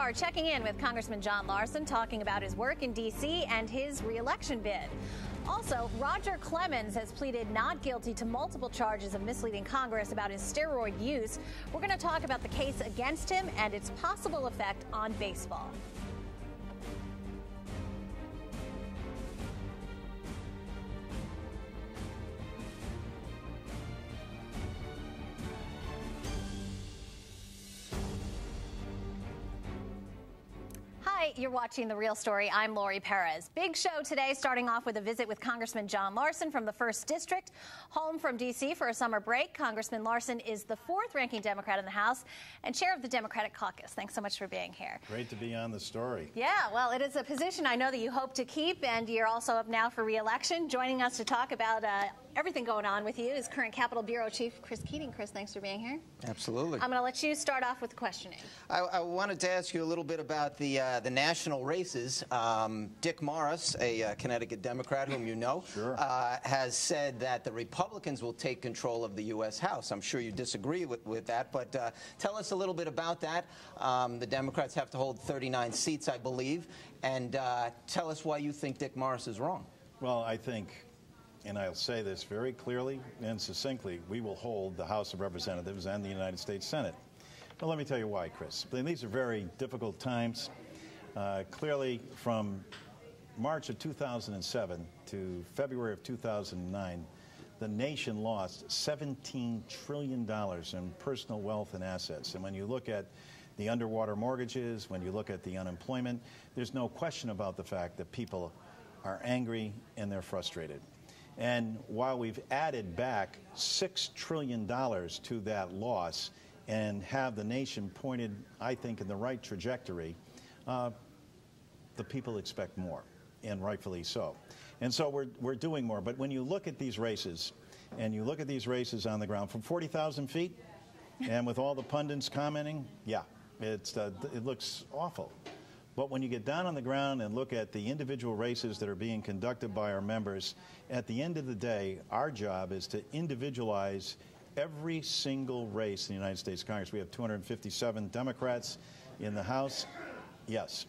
are checking in with Congressman John Larson, talking about his work in D.C. and his re-election bid. Also, Roger Clemens has pleaded not guilty to multiple charges of misleading Congress about his steroid use. We're going to talk about the case against him and its possible effect on baseball. Hi, you're watching The Real Story. I'm Lori Perez. Big show today, starting off with a visit with Congressman John Larson from the 1st District, home from D.C. for a summer break. Congressman Larson is the 4th-ranking Democrat in the House and chair of the Democratic Caucus. Thanks so much for being here. Great to be on the story. Yeah, well, it is a position I know that you hope to keep, and you're also up now for re-election. Joining us to talk about everything going on with you is current Capitol Bureau Chief Chris Keating. Chris, thanks for being here. Absolutely. I'm going to let you start off with the questioning. I wanted to ask you a little bit about the national races. Dick Morris, a Connecticut Democrat whom you know, sure. Has said that the Republicans will take control of the U.S. House. I'm sure you disagree with that, but tell us a little bit about that. The Democrats have to hold 39 seats, I believe, and tell us why you think Dick Morris is wrong. Well, I think, and I'll say this very clearly and succinctly, we will hold the House of Representatives and the United States Senate. Well, let me tell you why, Chris. These are very difficult times. Clearly, from March of 2007 to February of 2009, the nation lost $17 trillion in personal wealth and assets. And when you look at the underwater mortgages, when you look at the unemployment, there's no question about the fact that people are angry and they're frustrated. And while we've added back $6 trillion to that loss and have the nation pointed, I think, in the right trajectory, the people expect more, and rightfully so. And so we're doing more. But when you look at these races, and you look at these races on the ground from 40,000 feet, and with all the pundits commenting, yeah, it looks awful. But when you get down on the ground and look at the individual races that are being conducted by our members, at the end of the day, our job is to individualize every single race in the United States Congress. We have 257 Democrats in the House. Yes,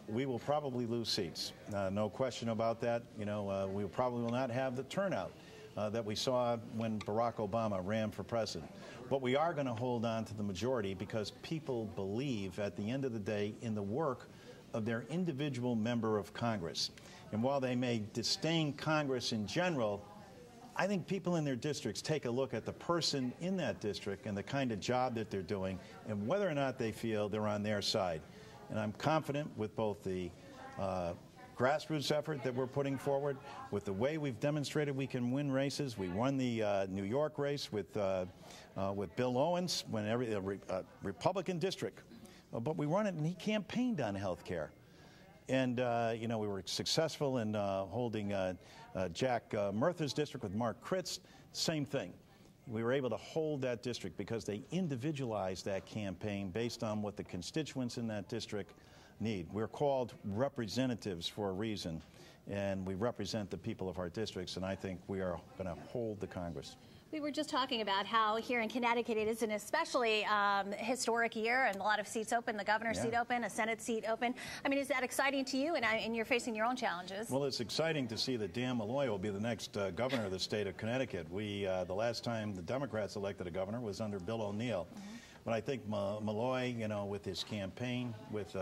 we will probably lose seats. No question about that. You know, we probably will not have the turnout that we saw when Barack Obama ran for president. But we are going to hold on to the majority because people believe at the end of the day in the work of their individual member of Congress. And while they may disdain Congress in general, I think people in their districts take a look at the person in that district and the kind of job that they're doing and whether or not they feel they're on their side. And I'm confident with both the grassroots effort that we're putting forward, with the way we've demonstrated we can win races. We won the New York race with Bill Owens, when Republican district. But we won it, and he campaigned on health care. And, you know, we were successful in holding Jack Murtha's district with Mark Kritz. Same thing. We were able to hold that district because they individualized that campaign based on what the constituents in that district need. We're called representatives for a reason, and we represent the people of our districts, and I think we are going to hold the Congress. We were just talking about how here in Connecticut it is an especially historic year, and a lot of seats open, the governor's seat open, a Senate seat open. I mean, is that exciting to you? And you're facing your own challenges. Well, it's exciting to see that Dan Malloy will be the next governor of the state of Connecticut. The last time the Democrats elected a governor was under Bill O'Neill. But I think Malloy, you know, with his campaign, with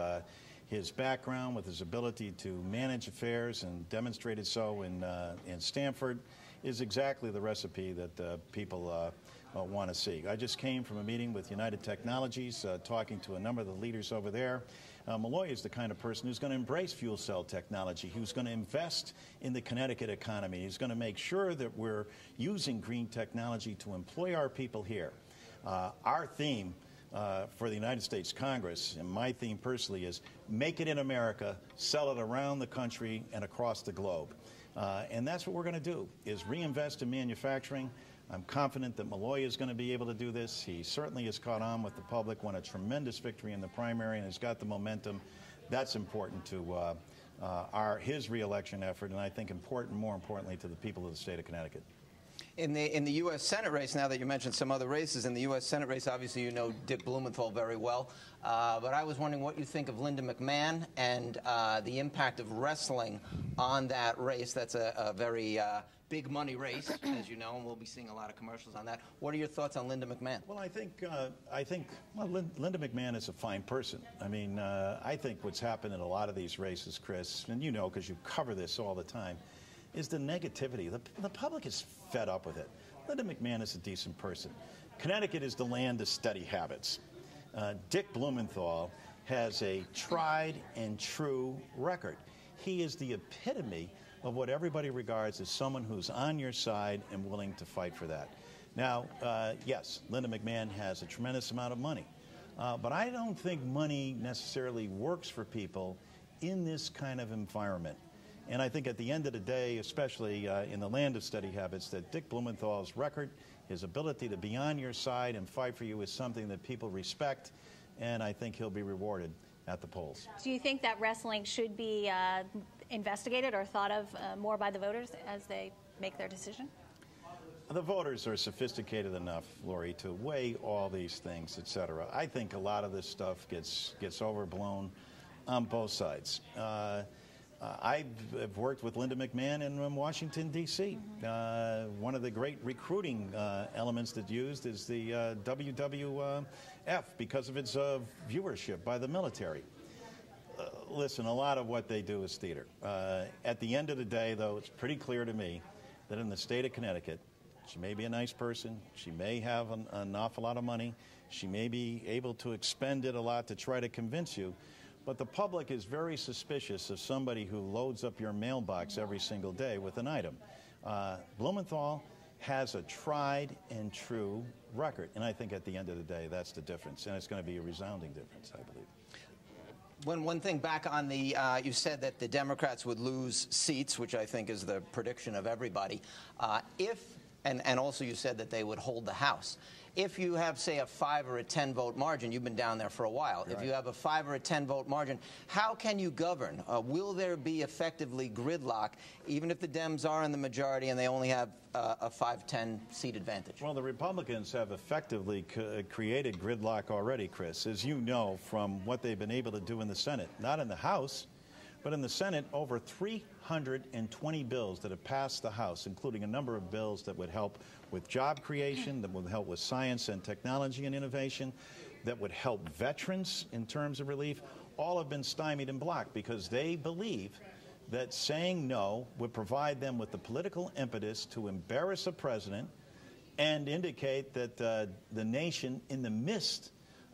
his background, with his ability to manage affairs and demonstrated so in Stamford, is exactly the recipe that people want to see. I just came from a meeting with United Technologies, talking to a number of the leaders over there. Malloy is the kind of person who's going to embrace fuel cell technology, who's going to invest in the Connecticut economy. He's going to make sure that we're using green technology to employ our people here. Our theme for the United States Congress, and my theme personally, is make it in America, sell it around the country and across the globe. And that's what we're going to do, is reinvest in manufacturing. I'm confident that Malloy is going to be able to do this. He certainly has caught on with the public, won a tremendous victory in the primary, and has got the momentum. That's important to his re-election effort, and I think more importantly, to the people of the state of Connecticut. In the U.S. Senate race, now that you mentioned some other races, in the U.S. Senate race, obviously you know Dick Blumenthal very well. But I was wondering what you think of Linda McMahon and the impact of wrestling on that race. That's a very big money race, as you know, and we'll be seeing a lot of commercials on that. What are your thoughts on Linda McMahon? Well, I think Linda McMahon is a fine person. I mean, I think what's happened in a lot of these races, Chris, and you know because you cover this all the time, is the negativity. The public is fed up with it. Linda McMahon is a decent person. Connecticut is the land of steady habits. Dick Blumenthal has a tried and true record. He is the epitome of what everybody regards as someone who's on your side and willing to fight for that. Now, yes, Linda McMahon has a tremendous amount of money, but I don't think money necessarily works for people in this kind of environment. And I think at the end of the day, especially in the land of steady habits, that Dick Blumenthal's record, his ability to be on your side and fight for you is something that people respect, and I think he'll be rewarded at the polls. Do you think that wrestling should be investigated or thought of more by the voters as they make their decision? The voters are sophisticated enough, Lori, to weigh all these things, etc. I think a lot of this stuff gets overblown on both sides. I've worked with Linda McMahon in Washington, D.C. One of the great recruiting elements that's used is the WWF because of its viewership by the military. Listen, a lot of what they do is theater. At the end of the day, though, it's pretty clear to me that in the state of Connecticut, she may be a nice person, she may have an awful lot of money, she may be able to expend it a lot to try to convince you, but the public is very suspicious of somebody who loads up your mailbox every single day with an item. Blumenthal has a tried and true record, and I think at the end of the day, that's the difference, and it's going to be a resounding difference, I believe. One thing back on the, you said that the Democrats would lose seats, which I think is the prediction of everybody. And also you said that they would hold the House. If you have, say, a 5 or a 10 vote margin, you've been down there for a while. You're if right. you have a 5 or a 10 vote margin, how can you govern? Will there be effectively gridlock, even if the Dems are in the majority and they only have a 5-10 seat advantage? Well, the Republicans have effectively created gridlock already, Chris, as you know from what they've been able to do in the Senate. Not in the House, but in the Senate, over 320 bills that have passed the House, including a number of bills that would help with job creation, that would help with science and technology and innovation, that would help veterans in terms of relief, all have been stymied and blocked because they believe that saying no would provide them with the political impetus to embarrass a president and indicate that the nation, in the midst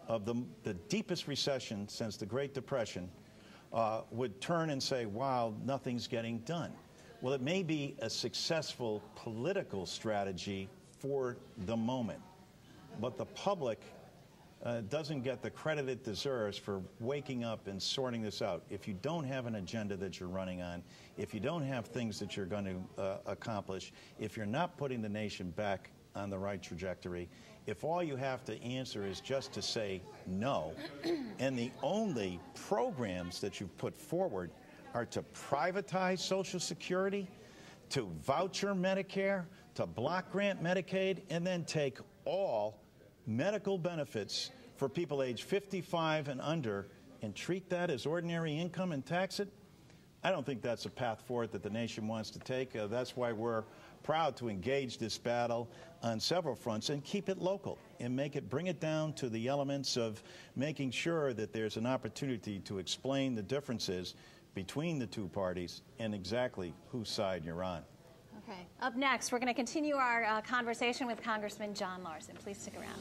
of the deepest recession since the Great Depression, would turn and say, wow, nothing's getting done. Well, it may be a successful political strategy for the moment, but the public doesn't get the credit it deserves for waking up and sorting this out. If you don't have an agenda that you're running on, if you don't have things that you're going to accomplish, if you're not putting the nation back on the right trajectory, if all you have to answer is just to say no, and the only programs that you've put forward are to privatize Social Security, to voucher Medicare, to block grant Medicaid, and then take all medical benefits for people age 55 and under and treat that as ordinary income and tax it, I don't think that's a path forward that the nation wants to take. That's why we're proud to engage this battle on several fronts and keep it local and bring it down to the elements of making sure that there's an opportunity to explain the differences between the two parties and exactly whose side you're on. Okay. Up next, we're going to continue our conversation with Congressman John Larson. Please stick around.